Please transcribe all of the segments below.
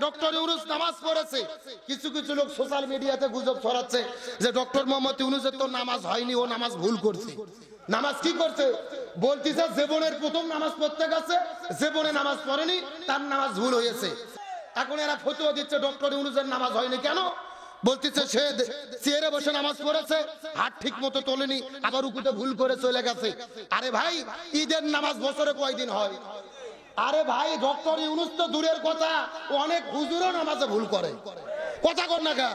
Doctor Yunus নামাজ পড়েছে। কিছু কিছু লোক সোশ্যাল মিডিয়াতে গুজব ছড়াচ্ছে যে ডক্টর মোহাম্মদ ইউনূসের তো নামাজ হয়নি, ও নামাজ ভুল করছে। নামাজ কি করছে বলতেছে, জীবনের প্রথম নামাজ পড়তে গেছে, জীবনে নামাজ পড়েনি, তার নামাজ ভুল হয়েছে। এখন এরা ফতোয়া দিচ্ছে ডক্টর ইউনূসের নামাজ হয়নি কেন? বলতেছে সে চেয়ারে বসে নামাজ পড়েছে, হাত ঠিক মতো তোলেনি, আবার রুকুতে ভুল করে চলে গেছে। আরে ভাই, ঈদের নামাজ বছরে কয়দিন হয়? আরে ভাই, ডক্টর ইউনূস তো দূরের কথা, অনেক হুজুরও নামাজে ভুল করে। কথা কর না গা,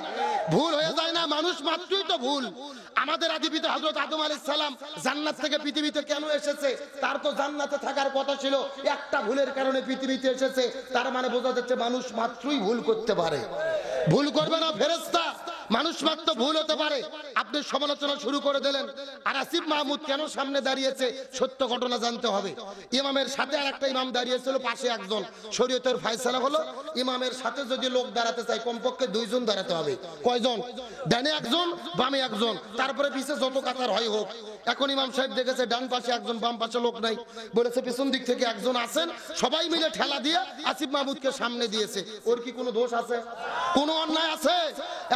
ভুল হয়ে যায় না? মানুষ মাত্রই তো ভুল। আমাদের আদি পিতা হযরত আদম আলাইহিস সালাম জান্নাত থেকে পৃথিবীতে কেন এসেছে? তার তো জান্নাতে থাকার কথা ছিল, একটা ভুলের কারণে পৃথিবীতে এসেছে। তার মানে বোঝা যাচ্ছে মানুষ মাত্রই ভুল করতে পারে। ভুল করবে না ফেরেশতা, মানুষ মাত্র ভুল হতে পারে। আপনি সমালোচনা শুরু করে দিলেন। আর আসিফ মাহমুদ কেন সামনে দাঁড়িয়েছে? সত্য ঘটনা জানতে হবে। ইমামের সাথে আর একটা ইমাম দাঁড়িয়েছিল, পাশে একজন। শরীয়তের ফয়সালা হলো ইমামের সাথে যদি লোক দাঁড়াতে চায় কমপক্ষে দুইজন দাঁড়াতে হবে। কয়জন? ডানে একজন, বামে একজন, তারপরে পিছে যত কাতার হয় হোক। এখন ইমাম সাহেব দেখেছে ডান পাশে একজন, বাম পাশে লোক নাই, বলেছে পিছন দিক থেকে একজন আছেন, সবাই মিলে ঠেলা দিয়ে আসিফ মাহমুদকে সামনে দিয়েছে। ওর কি কোনো দোষ আছে? কোনো অন্যায় আছে?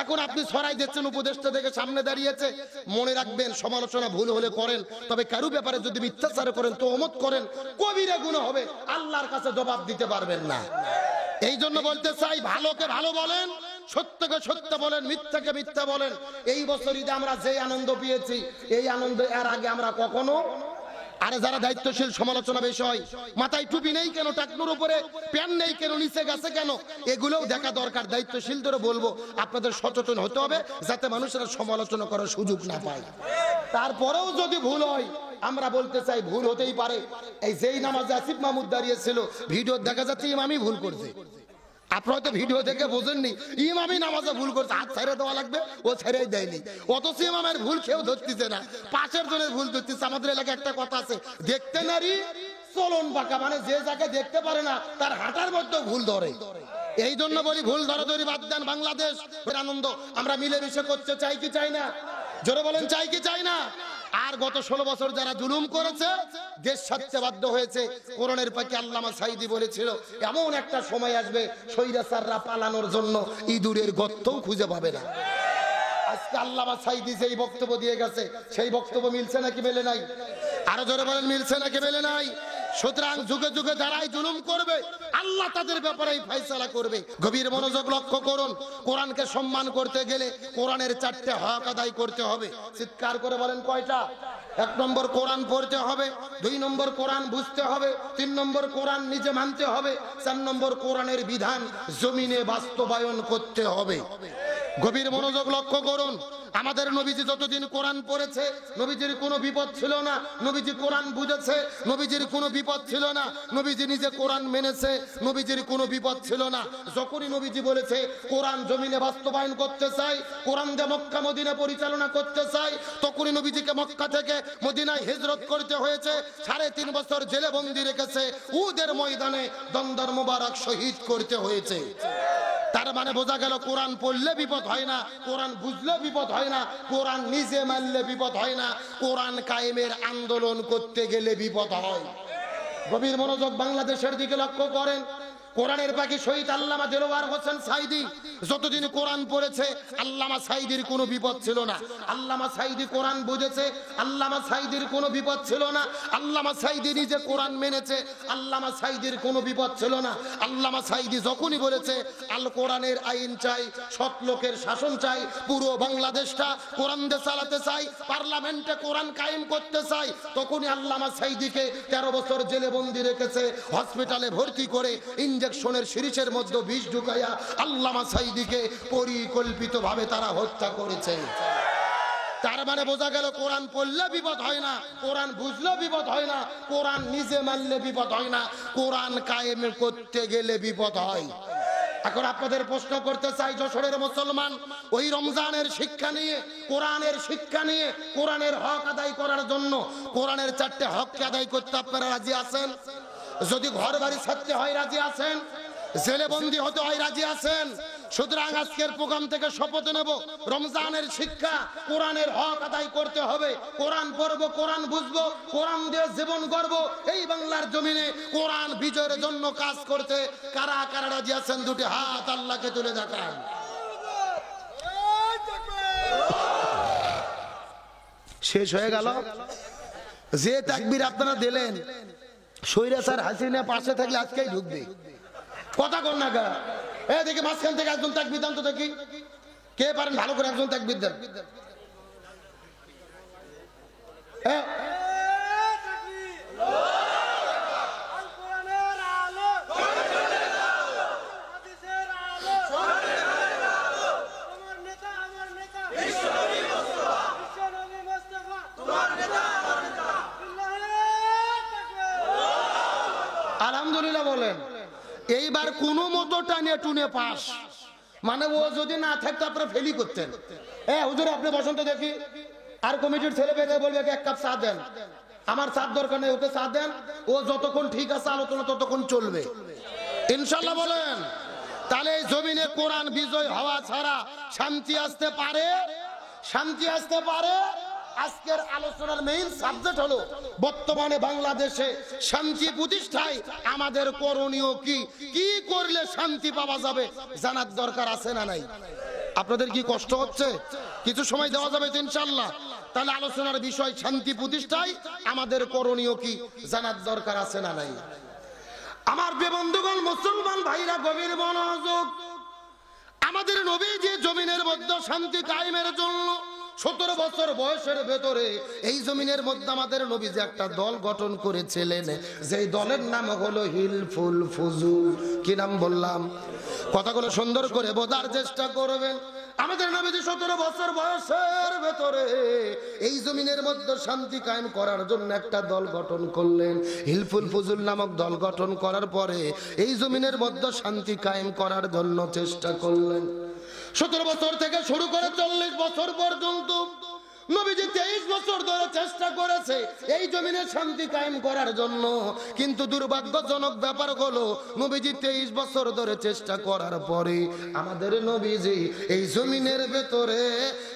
এখন আপনি ছড়াই দিচ্ছেন উপদেষ্টা থেকে সামনে দাঁড়িয়েছে। মনে রাখবেন, সমালোচনা ভুল হলে করেন, তবে কারো ব্যাপারে যদি মিথ্যাচার করেন, তোহমত করেন, কবিরা গুনাহ হবে, আল্লাহর কাছে জবাব দিতে পারবেন না। এই জন্য বলতে চাই, ভালোকে ভালো বলেন, সত্যকে সত্য বলেন, মিথ্যাকে মিথ্যা বলেন। এই বছর ঈদে আমরা যে আনন্দ পেয়েছি, এই আনন্দ এর আগে আমরা কখনো। আরে যারা দায়িত্বশীল, সমালোচনা বিষয়, মাথায় টুপি নেই কেন, টাকনুর উপরে প্যান নেই কেন, নিচে গেছে কেন, এগুলোও দেখা দরকার। দায়িত্বশীলদের বলবো আপনাদের সচেতন হতে হবে, যাতে মানুষেরা সমালোচনা করার সুযোগ না পায়। তারপরেও যদি ভুল হয়, আমরা বলতে চাই ভুল হতেই পারে। এই যেই নামাজে আসিফ মাহমুদ দাঁড়িয়েছিল, ভিডিও দেখা যাচ্ছে ইমামই ভুল করছে। আপনারা তো ভিডিও দেখে বোঝেননি, ইমামই নামাজে ভুল করছে, হাত ছেড়ে দেওয়া লাগবে, ও ছেড়েই দেয়নি। অথচ ইমামের ভুল কেউ ধরতেছে না, পাশের জনের ভুল ধরতেছে। আমাদের এলাকায় একটা কথা আছে, দেখতে নারী চলন বাঁকা, মানে যে যাকে দেখতে পারে না তার হাঁটার মধ্যেও ভুল ধরে। এই জন্য বলি, ভুল ধরাধরি বাদ দেন। বাংলাদেশ আনন্দ আমরা মিলেমিশে করতে চাই কি চাই না? জোরে বলেন, চাই কি চাই না? আর গত 16 বছর যারা জুলুম করেছে, দেশ ছাড়তে বাধ্য হয়েছে। কোরআনের পাখি আল্লামা সাঈদী বলেছিল, এমন একটা সময় আসবে স্বৈরাচাররা পালানোর জন্য ইঁদুরের গর্তও খুঁজে পাবে না। আজকে আল্লামা সাঈদী যেই বক্তব্য দিয়ে গেছে, সেই বক্তব্য মিলছে নাকি মেলে নাই? আরো জোরে বলেন, মিলছে নাকি মেলে নাই? সুতরাং যুগে যুগে যারাই জুলুম করবে, আল্লাহ তাদের ব্যাপারেই ফয়সালা করবে। গভীর মনোযোগ লক্ষ্য করুন। কোরআনকে সম্মান করতে গেলে কোরআনের 4টে হক আদায় করতে হবে। চিৎকার করে বলেন কয়টা? 1 নম্বর কোরআন পড়তে হবে, 2 নম্বর কোরআন বুঝতে হবে, 3 নম্বর কোরআন নিজে মানতে হবে, 4 নম্বর কোরআনের বিধান জমিনে বাস্তবায়ন করতে হবে। গভীর মনোযোগ লক্ষ্য করুন। আমাদের নবীজি যতদিন কোরআন পড়েছে, নবীজির কোনো বিপদ ছিল না। নবীজি কোরআন বুঝেছে, নবীজির কোনো বিপদ ছিল না। নবীজি নিজে কোরআন মেনেছে, নবীজির কোনো বিপদ ছিল না। যখনই নবীজি বলেছে কোরআন জমিনে বাস্তবায়ন করতে চাই, কোরআন দিয়ে মক্কা মদিনা পরিচালনা করতে চাই, তখনই নবীজিকে মক্কা থেকে মদিনায় হিজরত করতে হয়েছে। 3.5 বছর জেলে বন্দি রেখেছে, উহুদের ময়দানে দন্দর মোবারক শহীদ করতে হয়েছে। তার মানে বোঝা গেল, কোরআন পড়লে বিপদ হয় না, কোরআন বুঝলে বিপদ হয় না, কোরআন নিজে মানলে বিপদ হয় না, কোরআন কায়েমের আন্দোলন করতে গেলে বিপদ হয়। গভীর মনোযোগ বাংলাদেশের দিকে লক্ষ্য করেন। কোরআনের পাখি শহীদ আল্লামা দেলোয়ার হোসেন সাঈদী যতদিন কোরআন পড়েছে, আল্লামা সাঈদীর কোনো বিপদ ছিল না। আল্লামা সাঈদী কোরআন বুঝেছে, আল্লামা সাঈদীর কোনো বিপদ ছিল না। আল্লামা সাঈদী নিজে কোরআন মেনেছে, আল্লামা সাঈদীর কোনো বিপদ ছিল না। আল্লামা সাঈদী যখনই বলেছে আল কোরআনের আইন চাই, সৎ লোকের শাসন চাই, পুরো বাংলাদেশটা কোরআন দিয়ে চালাতে চাই, পার্লামেন্টে কোরআন কায়েম করতে চাই, তখনই আল্লামা সাঈদীকে 13 বছর জেলে বন্দি রেখেছে, হসপিটালে ভর্তি করে ইনজেকশনের সিরিজের মধ্যে বিষ ঢুকাইয়া আল্লামা সাঈদীকে পরিকল্পিতভাবে তারা হত্যা করেছে। তার মানে বোঝা গেল, কোরআন পড়লে বিপদ হয় না, কোরআন বুঝলে বিপদ হয় না, কোরআন নিজে মানলে বিপদ হয় না, কোরআন কায়েম করতে গেলে বিপদ হয়। এখন আপনাদের প্রশ্ন করতে চাই, যশোরের মুসলমান ওই রমজানের শিক্ষা নিয়ে, কোরআনের শিক্ষা নিয়ে, কোরআনের হক আদায় করার জন্য কোরআনের 4টে হককে আদায় করতে আপনারা রাজি আছেন? যদি ঘর বাড়ি ছাড়তে হয় রাজি আছেন? জেলে বন্দী হতে হয়, রাজি আছেন? সুতরাং আজকের প্রোগ্রাম থেকে শপথ নেব, রমজানের শিক্ষা, কোরআনের হক আদায় করতে হবে। কোরআন পড়বো, কোরআন বুঝবো, কোরআন দিয়ে জীবন গড়ব। এই বাংলার জমিনে কোরআন বিজয়ের জন্য কাজ করতে কারা কারা রাজি আছেন? দুটি হাত আল্লাহকে তুলে দেখান। শেষ হয়ে গেল। যে তাকবীর আপনারা দিলেন, স্বৈরাচার হাসিনা পাশে থাকলে আজকেই ঢুকবে। কথা কর না গা। দেখি মাঝখান থেকে একজন তাকবীর দেন তো দেখি, কে পারেন ভালো করে একজন তাকবীর দেন। আলহামদুলিল্লাহ বলেন। এইবার কোন মতো টানে টুনে পাস, মানে ও যদি না থাকতো আপনারা ফেলি করতেন। হুজুর আপনি বসন্ত দেখি, আর কমিটির ছেলে পেয়ে বলবে এক কাপ চা দেন। আমার চা দরকার নেই, ওকে চা দেন। ও যতক্ষণ ঠিক আছে আলোচনা ততক্ষণ চলবে ইনশাল্লাহ বলেন। তাহলে এই জমিনে কোরআন বিজয় হওয়া ছাড়া শান্তি আসতে পারে? শান্তি আসতে পারে? আজকের আলোচনার মেইন সাবজেক্ট হলো বর্তমানে বাংলাদেশে শান্তি প্রতিষ্ঠায় আমাদের করণীয় কি, কি করলে শান্তি পাওয়া যাবে জানার দরকার আছে না নাই? আপনাদের কি কষ্ট হচ্ছে? কিছু সময় দেওয়া যাবে তো ইনশাআল্লাহ? তাহলে আলোচনার বিষয় শান্তি প্রতিষ্ঠায় আমাদের করণীয় কি জানার দরকার আছে না নাই? আমার বন্ধুগণ, মুসলমান ভাইরা, গভীর মনোযোগ। আমাদের নবী যে জমিনের মধ্যে শান্তি কায়েমের জন্য 17 বছর বয়সের ভেতরে এই জমিনের মধ্যে আমাদের নবী যে একটা দল গঠন করেছিলেন, যেই দলের নাম হলো হিলফুল ফুজুল। কি নাম বললাম? কথাগুলো সুন্দর করে বোঝার চেষ্টা করবেন। আমাদের নবীজি 17 বছর বয়সের ভেতরে এই জমিনের মধ্যে শান্তি কায়েম করার জন্য একটা দল গঠন করলেন। হিলফুল ফুজুল নামক দল গঠন করার পরে এই জমিনের মধ্যে শান্তি কায়েম করার জন্য চেষ্টা করলেন। 17 বছর থেকে শুরু করে 40 বছর পর্যন্ত নবীজি 23 বছর ধরে চেষ্টা করেছে এই জমিনে শান্তি কায়েম করার জন্য। কিন্তু দুর্ভাগ্যজনক ব্যাপার হলো, নবীজি 23 বছর ধরে চেষ্টা করার পরে আমাদের নবীজি এই জমিনের ভেতরে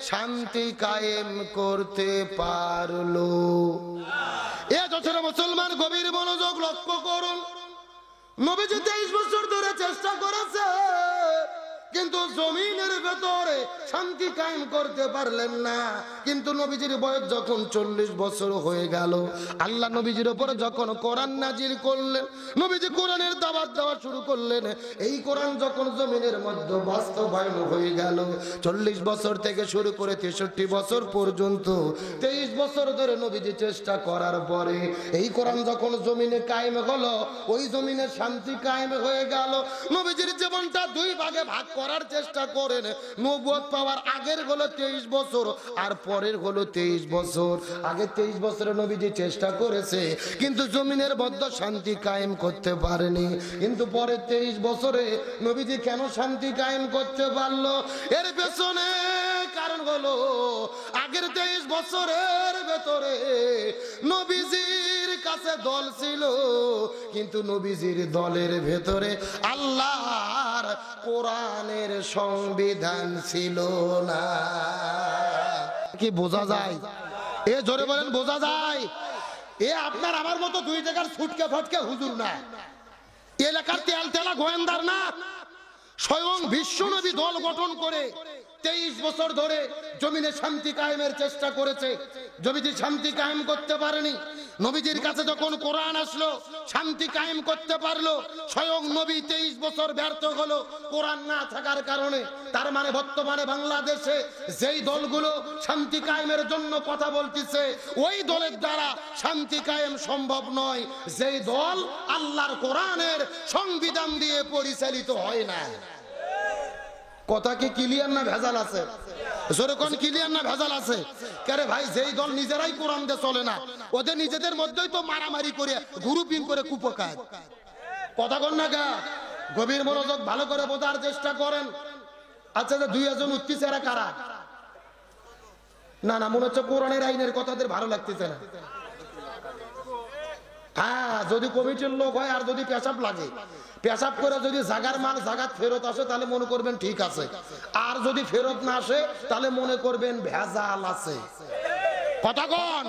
শান্তি কায়েম করতে পারলো। মুসলমান গভীর মনোযোগ লক্ষ্য করুন। নবীজি 23 বছর ধরে চেষ্টা করেছে, কিন্তু জমিনের ভেতরে শান্তি কায়েম করতে পারলেন না। কিন্তু নবীজির বয়স যখন 40 বছর হয়ে গেল, আল্লাহ নবীজির উপরে যখন কোরআন নাজিল করলেন, নবীজি কোরআনের দাওয়াত দেওয়া শুরু করলেন। এই কোরআন যখন জমিনের মধ্যে বাস্তবায়ন হয়ে গেল, 40 বছর থেকে শুরু করে 63 বছর পর্যন্ত 23 বছর ধরে নবীজি চেষ্টা করার পরে এই কোরআন যখন জমিনে কায়েম হলো, ওই জমিনে শান্তি কায়েম হয়ে গেল। নবীজির জীবনটা দুই ভাগে ভাগ করার চেষ্টা করেন। নবুয়ত পাওয়ার আগের হলো 23 বছর, আর পরের হলো 23 বছর। আগে 23 বছরে নবীজি চেষ্টা করেছে, কিন্তু জমিনের মধ্যে শান্তি কায়েম করতে পারেনি। কিন্তু পরের 23 বছরে নবীজি কেন শান্তি কায়েম করতে পারলো? এর পেছনে কারণ হলো, আগের 23 বছরের ভেতরে নবীজির কাছে দল ছিল, কিন্তু নবীজির দলের ভেতরে আল্লাহর কোরআনের সংবিধান ছিল না। কি বোঝা যায়? জোরে বলেন, বোঝা যায়? আপনার আমার মতো দুই জায়গার ছুটকে ফটকে হুজুর না, এলাকার তেল তেলা গোয়েন্দার না। স্বয়ং বিশ্ব নবী দল গঠন করে 23 বছর ধরে জমিনে শান্তি কায়েমের চেষ্টা করেছে। নবীজি শান্তি কায়েম করতে পারেনি। নবীজির কাছে যখন কোরআন আসলো, শান্তি কায়েম করতে পারলো। স্বয়ং নবী 23 বছর ব্যর্থ হলো কোরআন না থাকার কারণে। তার মানে বর্তমানে বাংলাদেশে যেই দলগুলো শান্তি কায়েমের জন্য কথা বলতেছে, ওই দলের দ্বারা শান্তি কায়েম সম্ভব নয়, যেই দল আল্লাহর কোরআনের সংবিধান দিয়ে পরিচালিত হয় না। কথা কি ক্লিয়ার না ভেজাল আছে? যেরকম ক্লিয়ার না ভেজাল আছে? কারে ভাই, যেই দল নিজেরাই কোরআন দিয়ে চলে না, ওদের নিজেদের মধ্যেই তো মারামারি করে গ্রুপিং করে কুপকায়। কথা কন না গা। গভীর মনোযোগ ভালো করে বোঝার চেষ্টা করেন। আচ্ছা, যে 2 জন উঠতেছে এরা কারা? না না, মনে হচ্ছে কোরআনের আইনের কথাদের ভালো লাগতেছে না। হ্যাঁ, যদি কমিটির লোক হয় আর যদি পেশাব লাগে, পেশাব করে যদি জাগার মাল জাগাত ফেরত আসে তাহলে মনে করবেন ঠিক আছে, আর যদি ফেরত না আসে তাহলে মনে করবেন ভেজাল আছে। কথা কন,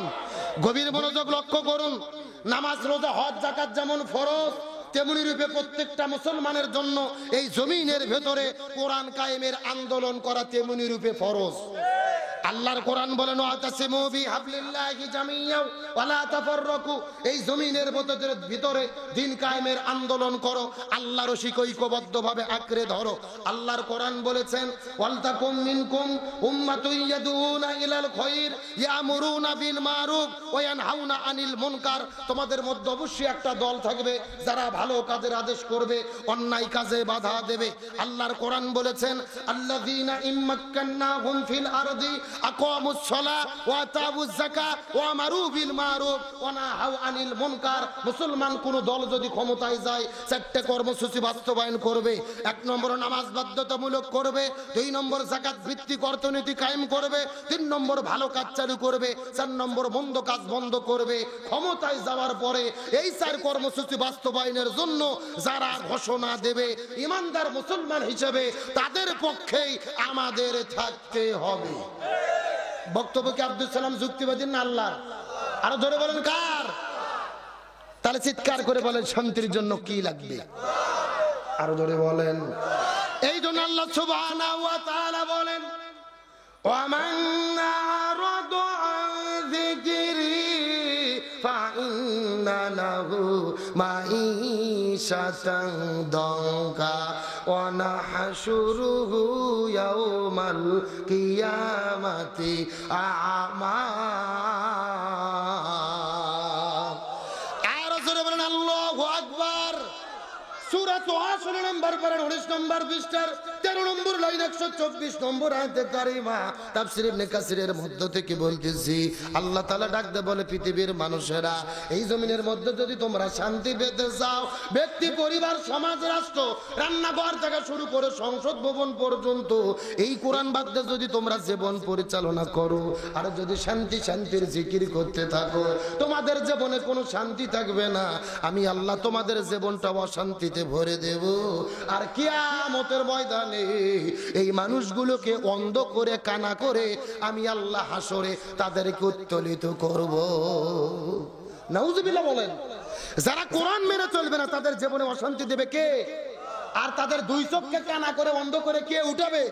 গভীর মনোযোগ লক্ষ্য করুন। নামাজ রোজা হজ যাকাত যেমন ফরজ, তেমনি রূপে প্রত্যেকটা মুসলমানের জন্য এই জমিনের ভেতরে কোরআন কায়েমের আন্দোলন করা তেমনি রূপে ফরজ। আল্লাহর কোরআন বলেন ওয়াতাসিমু বিহাবলিল্লাহি জামিয়াও ওয়ালা তাফাররাকু, এই জমিনের ভিতরে দিন কায়েমের আন্দোলন করো, আল্লাহর রশিক ঐক্যবদ্ধভাবে আঁকড়ে ধরো। আল্লাহর কোরআন বলেছেন ওয়ালতাকুম মিনকুম উম্মাতুন ইয়াদউনা ইলাল খায়র ইয়ামুরুনা বিল মারুফ ওয়া ইয়ানহাউনা আনিল মুনকার, তোমাদের মধ্যে অবশ্যই একটা দল থাকবে যারা ভালো কাজের আদেশ করবে, অন্যায় কাজে বাধা দেবে। আল্লাহর কোরআন বলেছেন আল্লাযীনা ইম্মাক্কান্নাহুম ফিল আরদি আকামুস সালাহ ওয়া আতাউজ যাকাত ওয়া আমারু বিল মারুফ ওয়া নাহাউ আনিল মুনকার। মুসলমান কোন দল যদি ক্ষমতায় যায় চারটি কর্মসূচি বাস্তবায়ন করবে। 1 নম্বর নামাজ বাধ্যতামূলক করবে, 2 নম্বর যাকাত ভিত্তিক অর্থনীতি কায়েম করবে, 3 নম্বর ভালো কাজ চালু করবে, 4 নম্বর মন্দ কাজ বন্ধ করবে। ক্ষমতায় যাওয়ার পরে এই 4 কর্মসূচি বাস্তবায়নের জন্য যারা ঘোষণা দেবে ইমানদার মুসলমান হিসেবে তাদের পক্ষেই আমাদের থাকতে হবে। বক্তব্য কি আব্দুল সালাম যুক্তিবাদী না আল্লাহর? আরো ধরে বলেন কার? তাহলে চিৎকার করে বলেন শান্তির জন্য কি লাগবে? আরো ধরে বলেন। এই জন্য আল্লাহ সুবহানাহু ওয়া তাআলা বলেন ওয়ামান আরাদা আন যিকরি ফাইন্না লাহু মাঈশাতান দাঙ্কা ওয়া নাহশুরুহু ইয়াওমাল কিয়ামাতি আ'মা। আর জোরে বলেন আল্লাহু আকবার। সূরা হাশর নম্বর 19 নম্বর পৃষ্ঠার 13 নম্বর লাইন 124 নম্বর আয়াতে কারিমা তাফসীর ইবনে কাসিরের মধ্য থেকে বলতেছি আল্লাহ তাআলা ডাক দিয়ে বলে পৃথিবীর মানুষেরা, এই জমিনের মধ্যে যদি তোমরা শান্তি পেতে চাও, ব্যক্তি পরিবার সমাজ রাষ্ট্র রান্নাঘর থেকে শুরু করে সংসদ ভবন পর্যন্ত এই কোরআন বাদ দিয়ে যদি তোমরা জীবন পরিচালনা করো আর যদি শান্তির জিকির করতে থাকো, তোমাদের জীবনে কোনো শান্তি থাকবে না। আমি আল্লাহ তোমাদের জীবনটা অশান্তিতে ভরে দেব। আর কিয়ামতের ময়দানে এই মানুষগুলোকে অন্ধ করে কানা করে আমি আল্লাহ হাসরে তাদেরকে উত্তোলিত করব। নাউজুবিল্লাহ বলেন। যারা কোরআন মেনে চলবে না তাদের জীবনে অশান্তি দেবে কে? আর তাদের 2 চোখকে কানা করে অন্ধ করে কে উঠাবে?